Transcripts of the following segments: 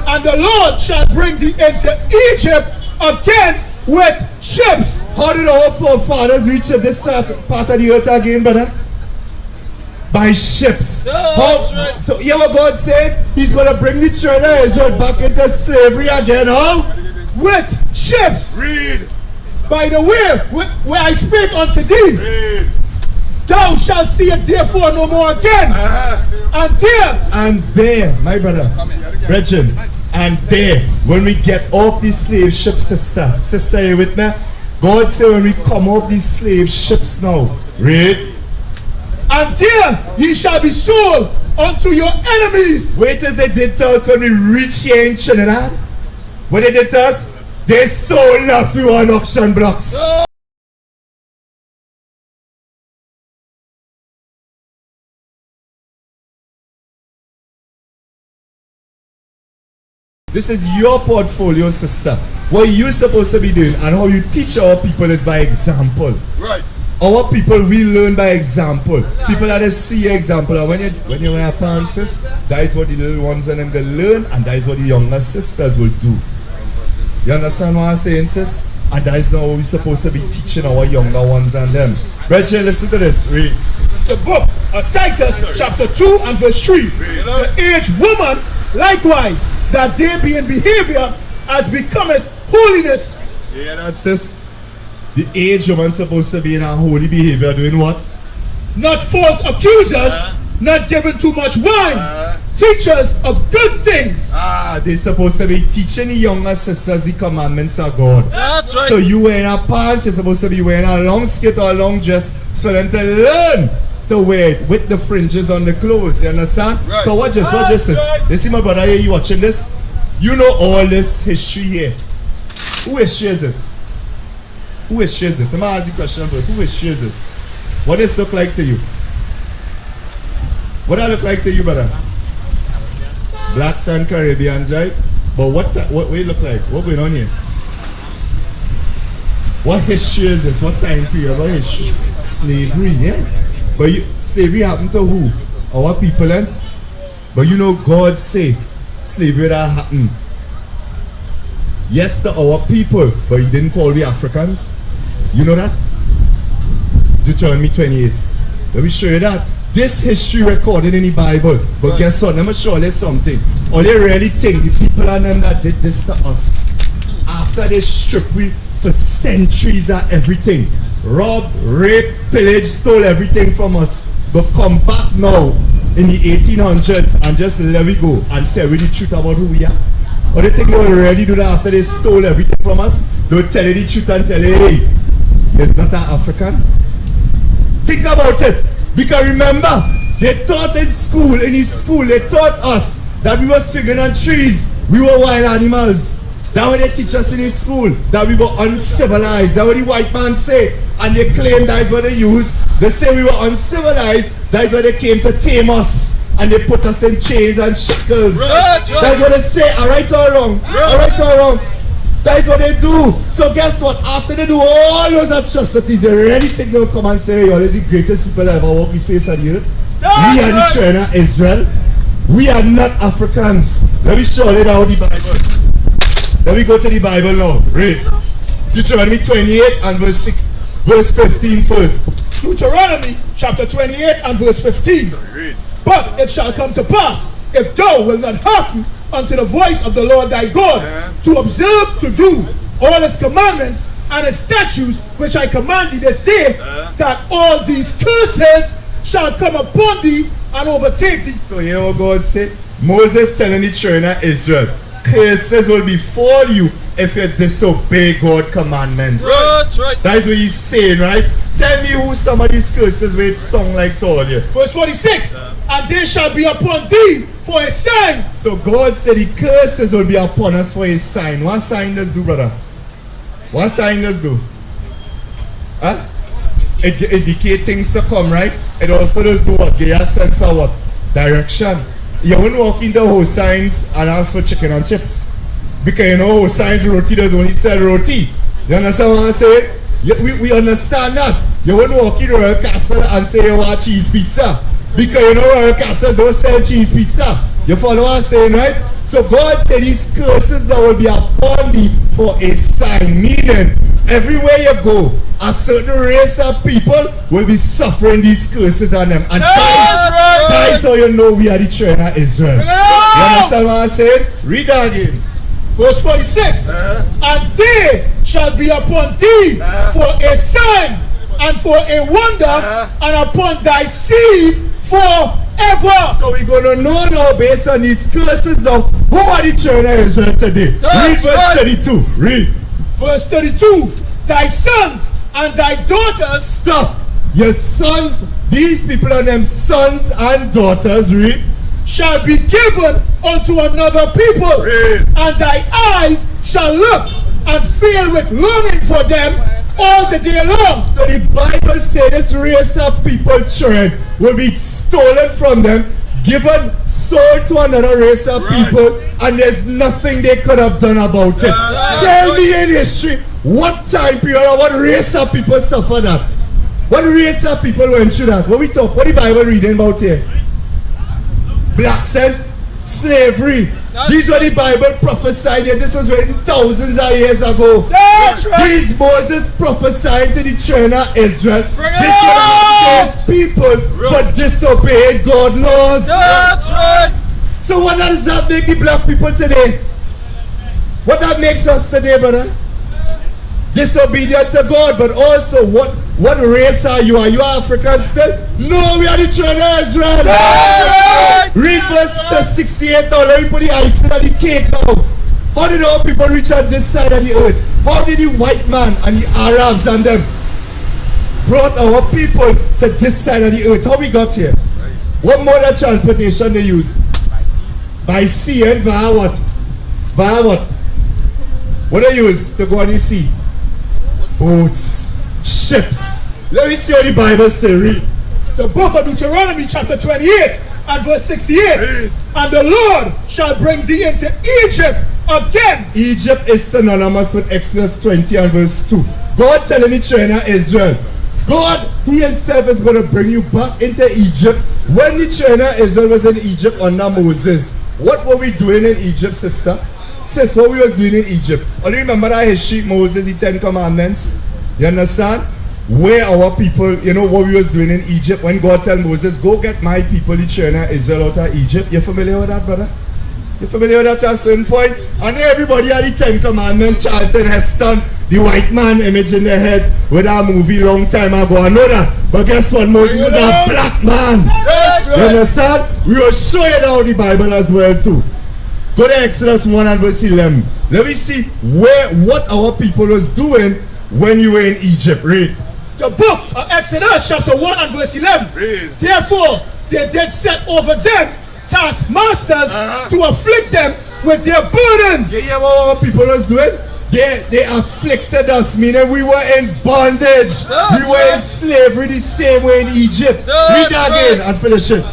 And the Lord shall bring thee into Egypt again with ships. How did our forefathers reach this part of the earth again, brother? By ships. So hear what God said? He's going to bring the children of Israel back into slavery again, huh? With ships. Read. By the way, where I speak unto thee, Read. thou shalt see it therefore no more again. And there, my brother, brethren, and there, when we get off these slave ships, sister, are you with me? God said when we come off these slave ships now, read. And there ye shall be sold unto your enemies. Wait as they did to us when we reached here in Trinidad. What they did to us, they sold us, we were on auction blocks. This is your portfolio, sister. What you're supposed to be doing and how you teach our people is by example. Right. Our people, we learn by example. People that see your example. And when you wear pants, sis, that is what the little ones and them will learn, and that is what the younger sisters will do. You understand what I'm saying, sis? And that is now what we're supposed to be teaching our younger ones and them. Brethren, listen to this. Read. The book of Titus, chapter 2 and verse 3. The aged woman, likewise, that they be in behavior as becometh holiness. Yeah, that sis. The aged woman supposed to be in a holy behavior, doing what? Not false accusers, not giving too much wine, teachers of good things. They're supposed to be teaching the younger sisters the commandments of God. That's right. So you wearing a pants, you're supposed to be wearing a long skirt or a long dress for them to learn to wear it with the fringes on the clothes. You understand? Right. So watch this. You see my brother here, you watching this? You know all this history here. Who history is this? Who history is this? I'm going to ask you a question first. Who history is this? What does this look like to you? What does it look like to you, brother? Blacks and Caribbeans, right? But what we look like? What going on here? What history is this? What time period? What history? Slavery, yeah? But slavery happened to who? Our people, eh? But you know God say slavery that happened. Yes, to our people, but he didn't call we Africans. You know that? Deuteronomy 28. Let me show you that. This history recorded in the Bible. But guess what? Let me show you something. All they really think, the people and them that did this to us, after they stripped we for centuries of everything, robbed, raped, pillaged, stole everything from us, but come back now in the 1800s and just let we go and tell we the truth about who we are. Or they think they will really do that after they stole everything from us? They will tell you the truth and tell you, hey, you're not an African. Think about it. Because remember, they taught in school, they taught us that we were swinging on trees. We were wild animals. That's what they teach us in school, that we were uncivilized. That's what the white man say. And they claim that is what they use. They say we were uncivilized. That is why they came to tame us. And they put us in chains and shackles. That's what they say. Alright or wrong? Alright or wrong? That is what they do. So guess what? After they do all those atrocities, they really think they'll come and say, yo, this is the greatest people that ever walked the face of the earth. We are the children of Israel. We are not Africans. Let me show you now the Bible. Let me go to the Bible now. Read. Deuteronomy 28 and verse 15 first. Deuteronomy chapter 28 and verse 15. But it shall come to pass, if thou wilt not hearken unto the voice of the Lord thy God, to observe to do all his commandments and his statutes which I command thee this day, that all these curses shall come upon thee and overtake thee. So you know what God said? Moses telling the children of Israel, curses will befall you if you disobey God's commandments. That's right. That is what he's saying, right? Tell me who some of these curses where it sung like to all you. Verse 46. And they shall be upon thee for a sign. So God said the curses will be upon us for a sign. What sign does do, brother? What sign does do? Huh? It indicate things to come, right? It also does do what? Give you a sense of what? Direction. You won't walk into house signs and ask for chicken and chips. Because you know house signs roti does only sell roti. You understand what I'm saying? We understand that. You won't walk in Royal Castle and say you want cheese pizza. Because you know Royal Castle don't sell cheese pizza. You follow what I'm saying, right? So God said these curses that will be upon thee for a sign. Meaning, everywhere you go, a certain race of people will be suffering these curses on them. And that is how you know we are the children of Israel. You understand what I'm saying? Read that again. Verse 46. And they shall be upon thee for a sign and for a wonder, and upon thy seed forever. So we're going to know now, based on these curses now, who are the children of Israel today? Read verse 32. Read. Verse 32. Thy sons and thy daughters. Stop. Your sons, these people are them sons and daughters. Read. Shall be given unto another people. Read. And thy eyes shall look and feel with longing for them all the day long. So the Bible says this race of people, children, will be stolen from them, given sold to another race of people, and there's nothing they could have done about it. Tell me in history, what time period or what race of people suffered that? What race of people went through that? What the Bible reading about here? Blacks and slavery. These were the Bible prophesied. This was written thousands of years ago. These Moses prophesied to the children of Israel. This was those people for disobeying God's laws. That's right. So what does that make the black people today? What that makes us today, brother? Disobedient to God, but also what race are you? Are you African still? No, we are the children of Israel. Read verse 68 now. Let me put the icing on the cake now. How did all people reach on this side of the earth? How did the white man and the Arabs and them brought our people to this side of the earth? How we got here? What mode of transportation they use? By sea and via what? Via what? What they use to go on the sea? Boats, ships. Let me see what the Bible says. Read. The book of Deuteronomy chapter 28 and verse 68. And the Lord shall bring thee into Egypt again. Egypt is synonymous with Exodus 20 and verse 2. God telling the children of Israel, God, He Himself is going to bring you back into Egypt. When the children of Israel was in Egypt under Moses, what were we doing in Egypt, sister? Sis, what we was doing in Egypt. Only remember that history, Moses, the 10 Commandments. You understand? Where our people, you know what we was doing in Egypt when God told Moses, go get my people, the children of Israel, out of Egypt. You familiar with that, brother? You familiar with that at a certain point? And everybody had the 10 Commandments, Charlton Heston, the white man image in their head with that movie long time ago. I know that. But guess what? Moses was a black man. You understand? We will show you now the Bible as well too. Go to Exodus 1 and verse 11. Let me see what our people was doing when you were in Egypt. Read. The book of Exodus chapter 1 and verse 11. Read. Therefore, they did set over them taskmasters to afflict them with their burdens. You hear what our people was doing? They afflicted us, meaning we were in bondage. We were in slavery the same way in Egypt. Read that again and finish it.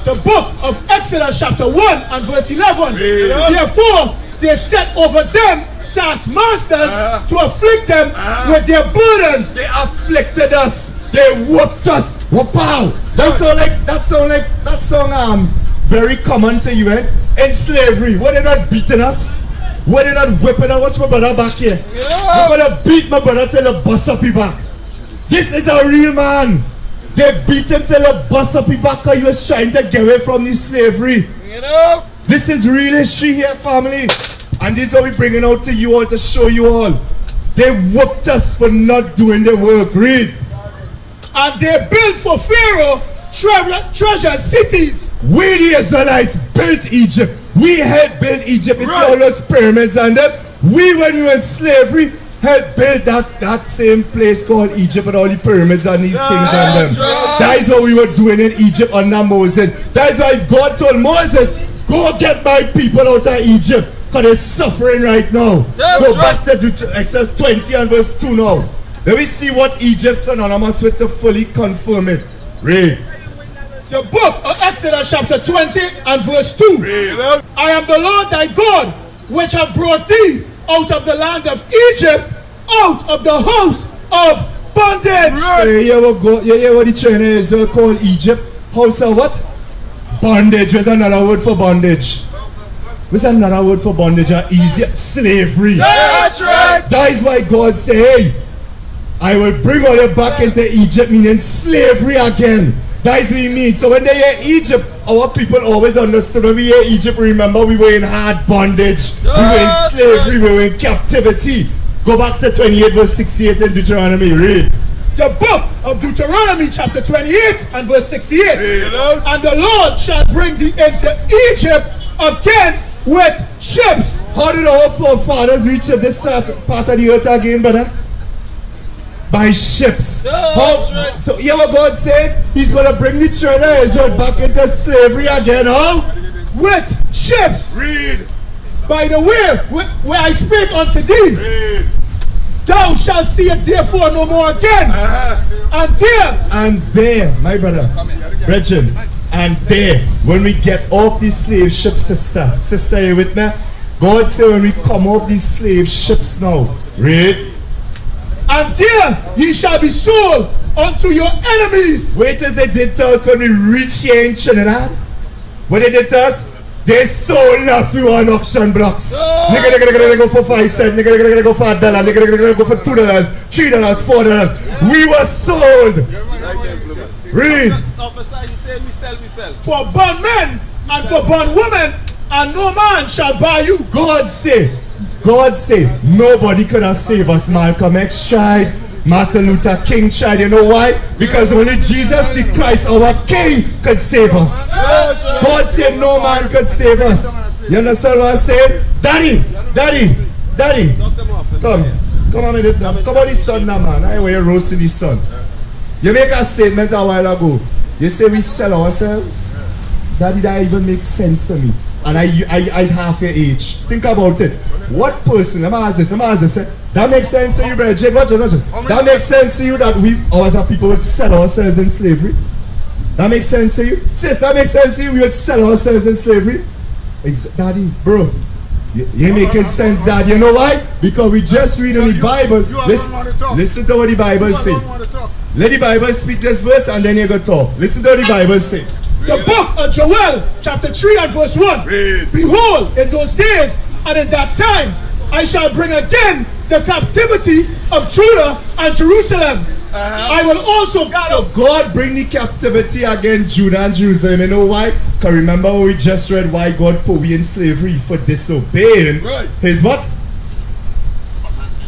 The book of Exodus chapter 1 and verse 11. Therefore, they set over them taskmasters to afflict them with their burdens. They afflicted us. They whooped us. Wow. That song very common to you, eh? In slavery. Were they not beating us? Were they not whipping us? Watch my brother back here. We're gonna beat my brother till the bust up his back. This is a real man. They beat him till the bust up his back because he was trying to get away from this slavery. This is real history here, family. And this is what we're bringing out to you all to show you all. They whooped us for not doing their work. Read. And they built for Pharaoh treasure cities. We the Israelites built Egypt. We helped build Egypt. You see all those pyramids and them. We, when we were in slavery, helped build that same place called Egypt and all the pyramids and these things on them. That is what we were doing in Egypt under Moses. That is why God told Moses, go get my people out of Egypt because they're suffering right now. Go back to Exodus 20 and verse 2 now. Let me see what Egypt's synonymous with to fully confirm it. Read. The book of Exodus chapter 20 and verse 2. Read. I am the Lord thy God, which have brought thee out of the land of Egypt, out of the house of bondage. So you hear what the children of Israel called Egypt? House of what? Bondage. Where's another word for bondage? Where's another word for bondage? Easier. Slavery. That's right. That is why God say, hey, I will bring all you back into Egypt, meaning slavery again. That is what he means. So when they hear Egypt, our people always understood. When we hear Egypt, remember we were in hard bondage. We were in slavery. We were in captivity. Go back to 28 verse 68 in Deuteronomy. Read. The book of Deuteronomy chapter 28 and verse 68. And the Lord shall bring thee into Egypt again with ships. How did our forefathers reach this part of the earth again, brother? By ships. So hear what God said? He's going to bring the children of Israel back into slavery again, huh? With ships. Read. By the way, where I spake unto thee, Read. thou shalt see it therefore no more again. And there, my brother, Brethren, and there, when we get off these slave ships, sister, are you with me? God said when we come off these slave ships now, read. And there ye shall be sold unto your enemies. Wait as they did to us when we reached here in Trinidad. What they did to us? They sold us. We were on auction blocks. Nigga go for 5 cents. Nigga go for $1. Nigga go for $2, $3, $4. We were sold. Read. Officer, you say we sell. For born men and for born women, and no man shall buy you. God say, nobody could have saved us. Malcolm X tried, Martin Luther King tried. You know why? Because only Jesus the Christ, our King, could save us. God said no man could save us. You understand what I say? Daddy, come on, minute now. Come on, the sun now, man. I wear roasting the sun. You make a statement a while ago. You say we sell ourselves. Daddy, that even makes sense to me. And I half your age. Think about it. What person, let me ask this, that makes sense to you, brother Jake? Watch this. That makes sense to you that we, as a people, would sell ourselves in slavery? That makes sense to you? Sis, that makes sense to you? We would sell ourselves in slavery? Daddy, bro, you're making sense, Dad. You know why? Because we just read in the Bible. Listen to what the Bible says. Let the Bible speak this verse and then you go talk. Listen to what the Bible says. The book of Joel, chapter 3 and verse 1. Read. Behold, in those days and in that time, I shall bring again the captivity of Judah and Jerusalem. I will also gather. So God bring the captivity again, Judah and Jerusalem. You know why? Because remember what we just read, why God put we in slavery for disobeying his what?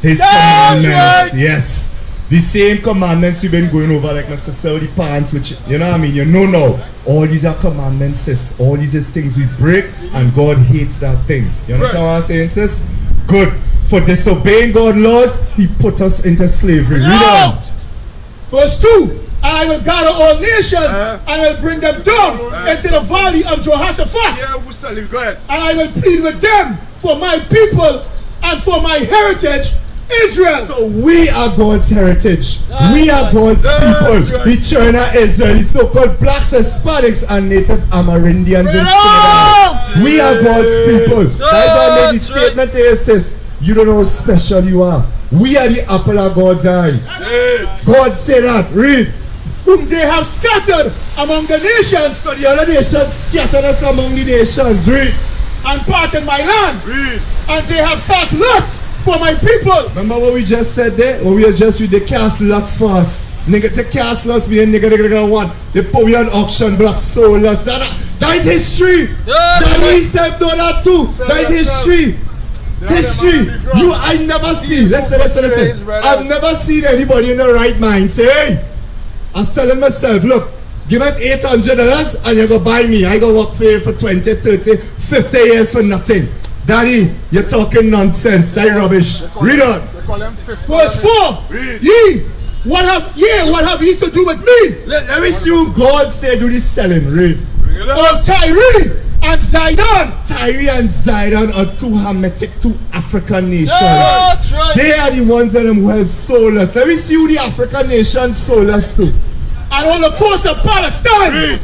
His commandments. Right. Yes. The same commandments we've been going over, like my sister, the pants, which, you know what I mean? You know now, all these are commandments, sis. All these is things we break, and God hates that thing. You understand what I'm saying, sis? Good. For disobeying God's laws, he put us into slavery. Read on. Verse 2. And I will gather all nations, and I will bring them down into the valley of Jehoshaphat. Go ahead. And I will plead with them for my people and for my heritage, Israel. So we are God's heritage. We are God's people. The children of Israel, the so-called blacks, Hispanics, and Native Amerindians in Trinidad. We are God's people. That's why I made the statement here, says, you don't know how special you are. We are the apple of God's eye. God said that. Read. Whom they have scattered among the nations. So the other nations scattered us among the nations. Read. And parted my land. Read. And they have cast lots for my people. Remember what we just said there? What we just read, they cast lots for us. Nigga, they cast lots, me and nigga one. They put me on auction blocks, sold us. That is history. That himself know that too. That is history. History. I never see. Listen. I've never seen anybody in the right mind say, hey, I'm selling myself. Look, give me $800 and you go buy me. I go work for you for 20, 30, 50 years for nothing. Daddy, you're talking nonsense. That rubbish. Read on. Verse 4. Ye, what have ye to do with me? Let me see who God said do this selling. Read. Of Tyre and Zidon. Tyre and Zidon are two Hamitic, two African nations. That's right. They are the ones of them who have sold us. Let me see who the African nations sold us to. And on the coast of Palestine.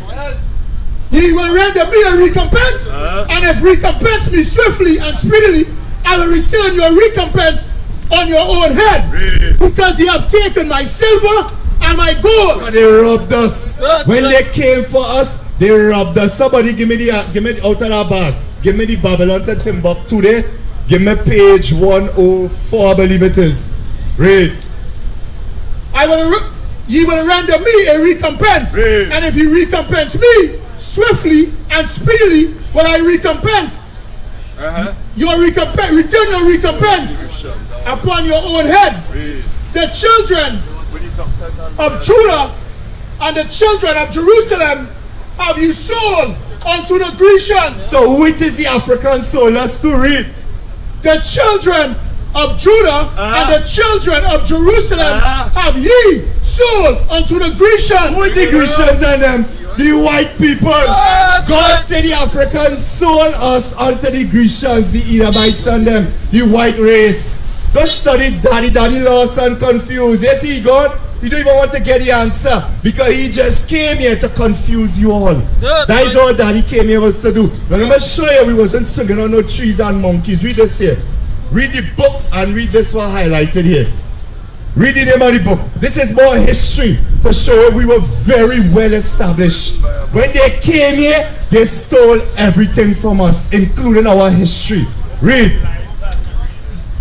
He will render me a recompense, and if recompense me swiftly and speedily, I will return your recompense on your own head, because ye have taken my silver and my gold. And they robbed us. When they came for us, They robbed us. Somebody give me the out of that bag. Give me the Babylon to Timbuktu there. Give me page 104, I believe it is. Read. Ye will render me a recompense. Read. And if you recompense me swiftly and speedily, will I recompense? Your recompense, return your recompense upon your own head. Read. The children of Judah and the children of Jerusalem have you sold unto the Grecians. So who it is the African soul? Let's to read. The children of Judah and the children of Jerusalem have ye sold unto the Grecians. Who is the Grecians and them? The white people. God said the Africans sold us unto the Grecians, the Edomites and them, the white race. Don't study daddy lost and confused. You see God? You don't even want to get the answer because he just came here to confuse you all. That is all daddy came here was to do. But I'm going to show you we wasn't swinging on no trees and monkeys. Read this here. Read the book and read this one highlighted here. Read the name of the book. This is more history to show you we were very well established. When they came here, they stole everything from us, including our history. Read.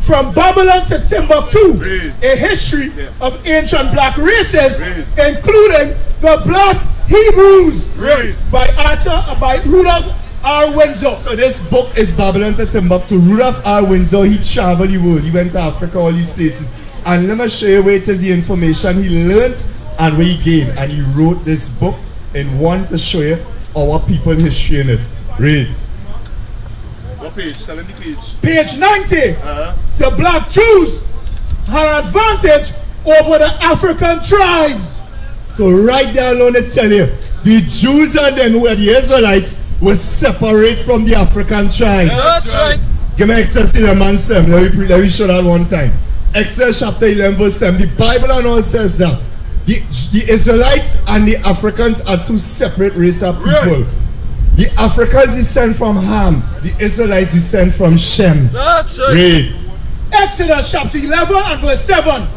From Babylon to Timbuktu, a history of ancient black races, including the Black Hebrews, by Rudolph R. Windsor. So this book is Babylon to Timbuktu. Rudolph R. Windsor, he traveled the world. He went to Africa, all these places. And let me show you where it is the information he learned and where he gained. And he wrote this book in one to show you our people history in it. Read. What page? Tell him the page. Page 90. The black Jews had an advantage over the African tribes. So right there alone to tell you, the Jews and them who are the Israelites were separate from the African tribes. That's right. Give me Exodus 11 7. Let me show that one time. Exodus chapter 11 verse 7. The Bible and all says that the Israelites and the Africans are two separate races of people. The Africans descend from Ham. The Israelites descend from Shem. That's right. Read. Exodus chapter 11 and verse 7.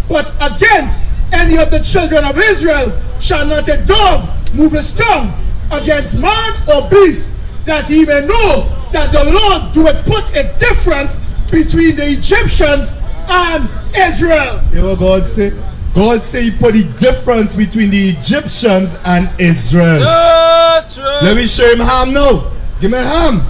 But against any of the children of Israel shall not a dog move his tongue against man or beast, that he may know that the Lord doeth put a difference between the Egyptians and Israel. You know what God say? God say he put the difference between the Egyptians and Israel. That's right. Let me show him Ham now. Give me Ham.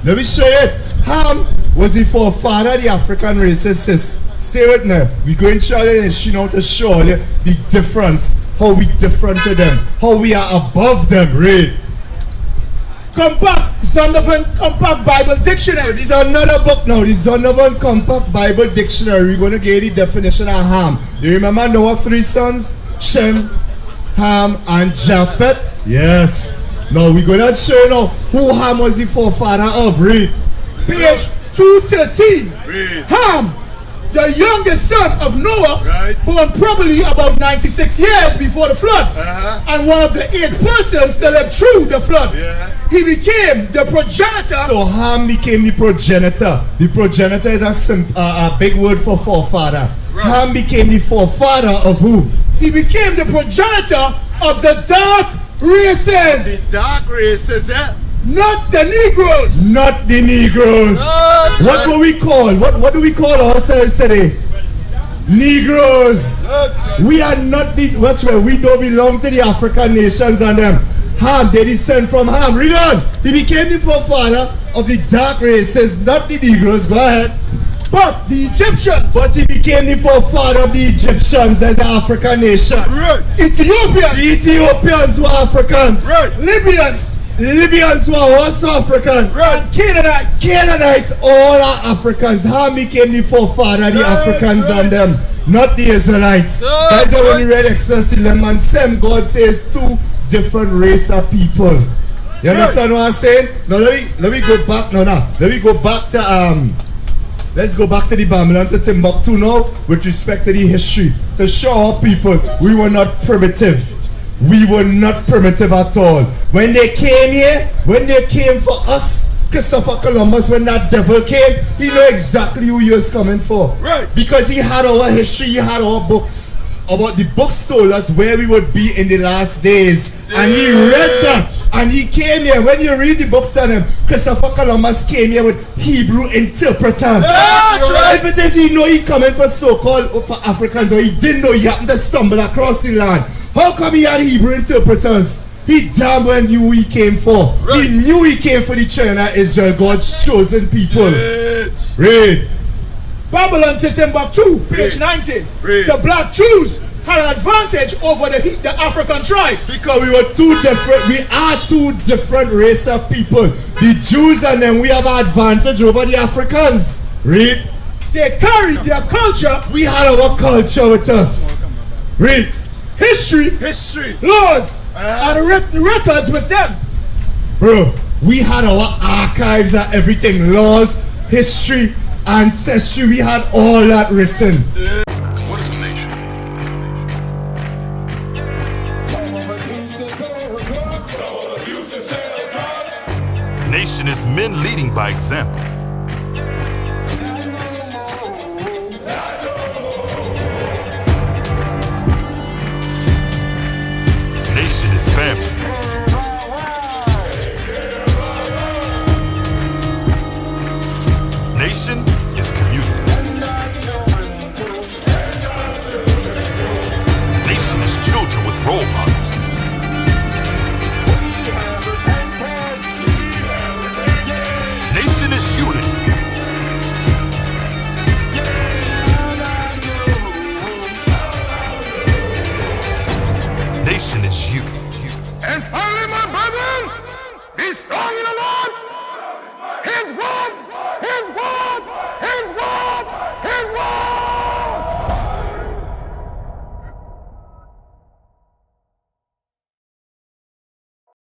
Let me show you it. Ham was the forefather of the African races, sis. Stay with me. We're going to show you history now to show you the difference. How we different to them. How we are above them. Read. Compact Zondervan Compact Bible Dictionary. This is another book now. This is Zondervan Compact Bible Dictionary. We're going to get the definition of Ham. You remember Noah's three sons? Shem, Ham, and Japheth? Yes. Now we're going to show you now who Ham was the forefather of. Read. Page 213. Read. Ham, the youngest son of Noah, born probably about 96 years before the flood, and one of the 8 persons that lived through the flood. He became the progenitor. So Ham became the progenitor. The progenitor is a big word for forefather. Ham became the forefather of who? He became the progenitor of the dark races. The dark races, Not the Negroes. Not the Negroes. What do we call? What do we call ourselves today? Negroes. We are not the. Watch where we don't belong to the African nations and them. Ham, they descend from Ham. Read on. He became the forefather of the dark races, not the Negroes. Go ahead. But the Egyptians. But he became the forefather of the Egyptians as an African nation. Ethiopians. The Ethiopians were Africans. Libyans. The Libyans were also Africans. Canaanites. Canaanites, all are Africans. Ham became the forefather of the Africans and them, not the Israelites. That's why when you read Exodus 11 and 7, God says 2 different race of people. You understand what I'm saying? Now let me go back. Let me go back to let's go back to the Babylon to Timbuktu now with respect to the history. To show our people we were not primitive. We were not primitive at all. When they came here, when they came for us, Christopher Columbus, when that devil came, he knew exactly who he was coming for. Because he had our history, he had our books. about the books told us where we would be in the last days. And he read them. And he came here. When you read the books on him, Christopher Columbus came here with Hebrew interpreters. If it is he know he coming for so-called for Africans, or he didn't know he happened to stumble across the land, how come he had Hebrew interpreters? He damn well knew who he came for. He knew he came for the China Israel, God's chosen people. Read. Babylon Timbuktu, page 90. The black Jews had an advantage over the African tribes. Because we are two different race of people. The Jews and them, we have an advantage over the Africans. Read. They carried their culture. We had our culture with us. Read. History, laws, and records with them. Bro, we had our archives and everything. Laws, history, ancestry. We had all that written. What is a nation? Nation is men leading by example.